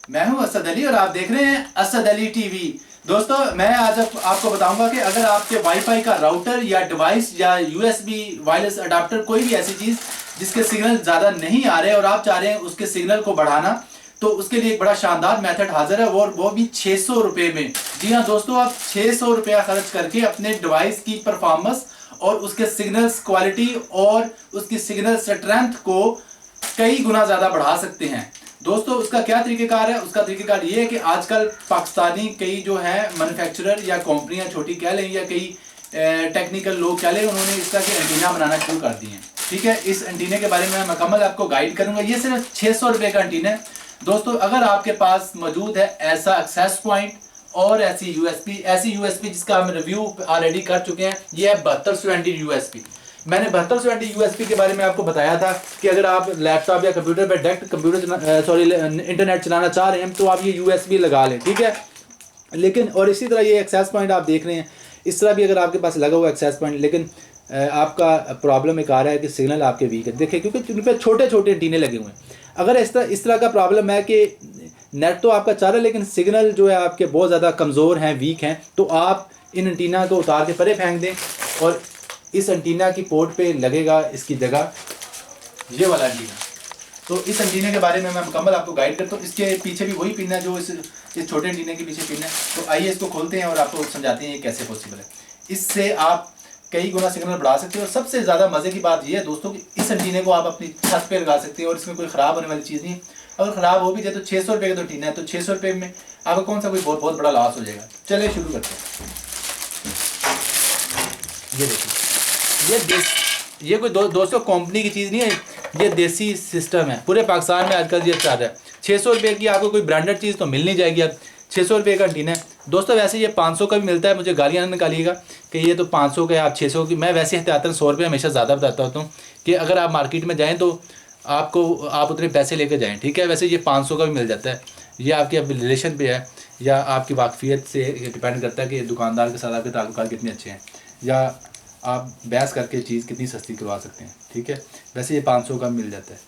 मैं हूं असद अली और आप देख रहे हैं असद अली टीवी। दोस्तों, मैं आज आपको बताऊंगा कि अगर आपके वाईफाई का राउटर या डिवाइस या यूएसबी वायरलेस अडाप्टर, कोई भी ऐसी चीज़ जिसके सिग्नल ज़्यादा नहीं आ रहे और आप चाह रहे हैं उसके सिग्नल को बढ़ाना, तो उसके लिए एक बड़ा शानदार मेथड हाजिर है और वो भी 600 रुपये में। जी हाँ दोस्तों, आप 600 रुपया खर्च करके अपने डिवाइस की परफॉर्मेंस और उसके सिग्नल्स क्वालिटी और उसकी सिग्नल स्ट्रेंथ को कई गुना ज़्यादा बढ़ा सकते हैं। दोस्तों, उसका क्या तरीक़ेकार है? उसका तरीक़ेकार ये है कि आजकल पाकिस्तानी कई जो है मैन्युफैक्चरर या कंपनियां छोटी कह लें या कई टेक्निकल लोग कह लें, उन्होंने इस तरह के एंटीना बनाना शुरू कर दिए हैं। ठीक है, इस एंटीने के बारे में मैं मुकम्मल आपको गाइड करूंगा। ये सिर्फ 600 रुपये का एंटीना है। दोस्तों, अगर आपके पास मौजूद है ऐसा एक्सेस पॉइंट और ऐसी यूएसपी जिसका हम रिव्यू ऑलरेडी कर चुके हैं, ये है 7220 यूएसपी। मैंने 7220 यूएसपी के बारे में आपको बताया था कि अगर आप लैपटॉप या कंप्यूटर पर डायरेक्ट इंटरनेट चलाना चाह रहे हैं तो आप ये यूएसबी लगा लें। ठीक है, लेकिन और इसी तरह ये एक्सेस पॉइंट आप देख रहे हैं, इस तरह भी अगर आपके पास लगा हुआ एक्सेस पॉइंट, लेकिन आपका प्रॉब्लम एक आ रहा है कि सिग्नल आपके वीक है। देखिए, क्योंकि उन पर छोटे छोटे एंटीने लगे हुए हैं। अगर इस तरह का प्रॉब्लम है कि नेट तो आपका चाह रहा है लेकिन सिग्नल जो है आपके बहुत ज़्यादा कमज़ोर हैं, वीक हैं, तो आप इन एंटीना को उतार के परे फेंक दें और इस एंटीना की पोर्ट पे लगेगा इसकी जगह ये वाला एंटीना। तो इस एंटीने के बारे में मैं मुकम्मल आपको गाइड करता हूँ। इसके पीछे भी वही पिन है जो इस छोटे एंटीने के पीछे पिन है। तो आइए इसको खोलते हैं और आपको समझाते हैं ये कैसे पॉसिबल है। इससे आप कई गुना सिग्नल बढ़ा सकते हैं और सबसे ज़्यादा मज़े की बात यह है दोस्तों कि इस एंटीने को आप अपनी छत पर लगा सकते हैं और इसमें कोई ख़राब होने वाली चीज़ नहीं। अगर ख़राब हो भी जाए तो 600 रुपये का तो एंटीना है, तो 600 रुपये में आपको कौन सा कोई बहुत बड़ा लॉस हो जाएगा। चलिए शुरू करते हैं। ये देखिए, ये कोई दोस्तों कंपनी की चीज़ नहीं है, ये देसी सिस्टम है। पूरे पाकिस्तान में आजकल ये चल रहा है। 600 रुपये की आपको कोई ब्रांडेड चीज़ तो मिल नहीं जाएगी। अब 600 रुपये का एंटीना है दोस्तों। वैसे ये 500 का भी मिलता है, मुझे गालियाँ ना निकालिएगा कि ये तो 500 का है, आप 600 की। मैं वैसे एहतियातन 100 रुपये हमेशा ज़्यादा बताता हूँ कि अगर आप मार्केट में जाएँ तो आप उतने पैसे लेकर जाएँ। ठीक है, वैसे ये 500 का भी मिल जाता है। ये आपके अब रिलेशन पे है या आपकी वाकफियत से डिपेंड करता है कि दुकानदार के साथ आपके ताल्लुकात कितने अच्छे हैं या आप बहस करके चीज़ कितनी सस्ती करवा सकते हैं। ठीक है, वैसे ये 500 का मिल जाता है।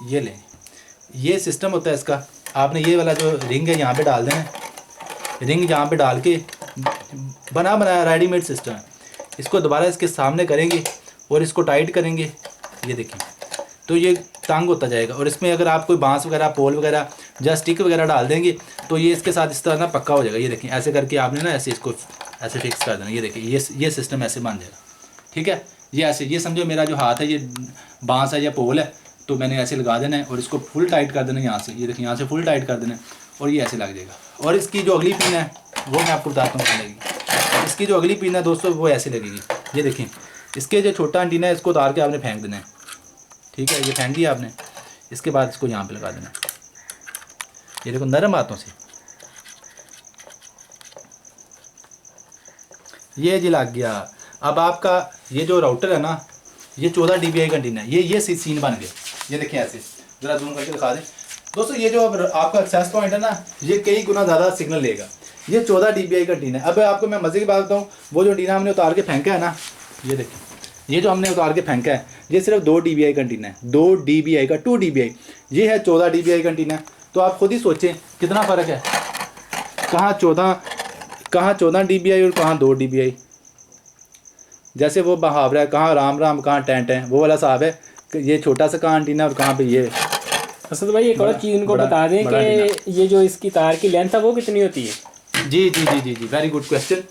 ये लें, ये सिस्टम होता है इसका। आपने ये वाला जो रिंग है यहाँ पे डाल देना है। रिंग यहाँ पे डाल के बनाया रेडीमेड सिस्टम है। इसको दोबारा इसके सामने करेंगे और इसको टाइट करेंगे। ये देखिए, तो ये तंग होता जाएगा और इसमें अगर आप कोई बांस वगैरह, पोल वगैरह या स्टिक वगैरह डाल देंगे तो ये इसके साथ इस तरह ना पक्का हो जाएगा। ये देखिए, ऐसे करके आपने ना ऐसे इसको ऐसे फिक्स कर देना। ये देखिए, ये सिस्टम ऐसे बन जाएगा। ठीक है, ये ऐसे, ये समझो मेरा जो हाथ है ये बांस है या पोल है, तो मैंने ऐसे लगा देना है और इसको फुल टाइट कर देना है यहाँ से। ये देखिए, यहाँ से फुल टाइट कर देना है और ये ऐसे लग जाएगा। और इसकी जो अगली पिन है वो मैं आपको बताता हूँ क्या लगेगी। इसकी जो अगली पिन है दोस्तों वो ऐसे लगेगी। ये देखिए, इसके जो छोटा एंटीना है इसको उतार के आपने फेंक देना है। ठीक है, ये फेंक दिया आपने। इसके बाद इसको यहाँ पे लगा देना। ये देखो, नरम हाथों से ये जी लग गया। अब आपका ये जो राउटर है ना, ये 14 dBi का एंटीना है। ये सीन बन गया। ये देखिए, ऐसे ज़रा जूम करके दिखा दें दोस्तों। ये जो अब आपका एक्सेस पॉइंट है ना, ये कई गुना ज़्यादा सिग्नल लेगा। ये 14 dBi का एंटीना है। अब आपको मैं मज़े की बात बताऊँ, वो जो एंटीना हमने उतार के फेंका है ना, ये देखिए, ये जो हमने उतार के फेंका है ये सिर्फ 2 dBi का एंटीना है। 2 dBi का 2 dBi, ये है 14 dBi का एंटीना। तो आप खुद ही सोचें कितना फ़र्क है, कहाँ 14 dBi और कहाँ 2 dBi। जैसे वो बहावरा है, कहाँ राम राम कहाँ टेंट है, वो वाला साहब है। ये छोटा सा कहाँ एंटीना और कहाँ पे ये। असद भाई, एक और चीज़ उनको बता दें कि ये जो इसकी तार की लेंथ है वो कितनी होती है। जी, वेरी गुड क्वेश्चन।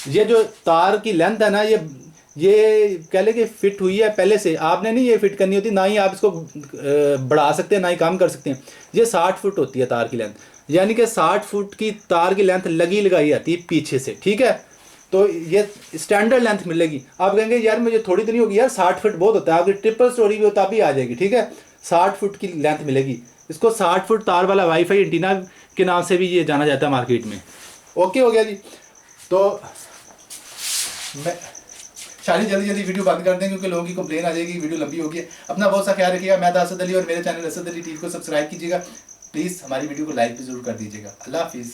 ये जो तार की लेंथ है ना, ये कह ले कि फिट हुई है पहले से, आपने नहीं ये फिट करनी होती, ना ही आप इसको बढ़ा सकते हैं ना ही कम कर सकते हैं। ये 60 फुट होती है तार की लेंथ, यानी कि 60 फुट की तार की लेंथ लगाई जाती है पीछे से। ठीक है, तो ये स्टैंडर्ड लेंथ मिलेगी। आप कहेंगे यार मुझे थोड़ी तो नहीं होगी यार, 60 फुट बहुत होता है। आपकी ट्रिपल स्टोरी भी होता भी आ जाएगी। ठीक है, 60 फुट की लेंथ मिलेगी। इसको 60 फुट तार वाला वाईफाई एंटीना के नाम से भी ये जाना जाता है मार्केट में। ओके हो गया जी। तो मैं जल्दी वीडियो बंद कर दें क्योंकि लोगों की कंप्लेन आ जाएगी, वीडियो लंबी होगी। अपना बहुत सा ख्याल रखिएगा। मैं था असद अली और मेरे चैनल असद अली टीवी को सब्सक्राइब कीजिएगा। प्लीज़ हमारी वीडियो को लाइक भी जरूर कर दीजिएगा। अल्लाह हाफिज़।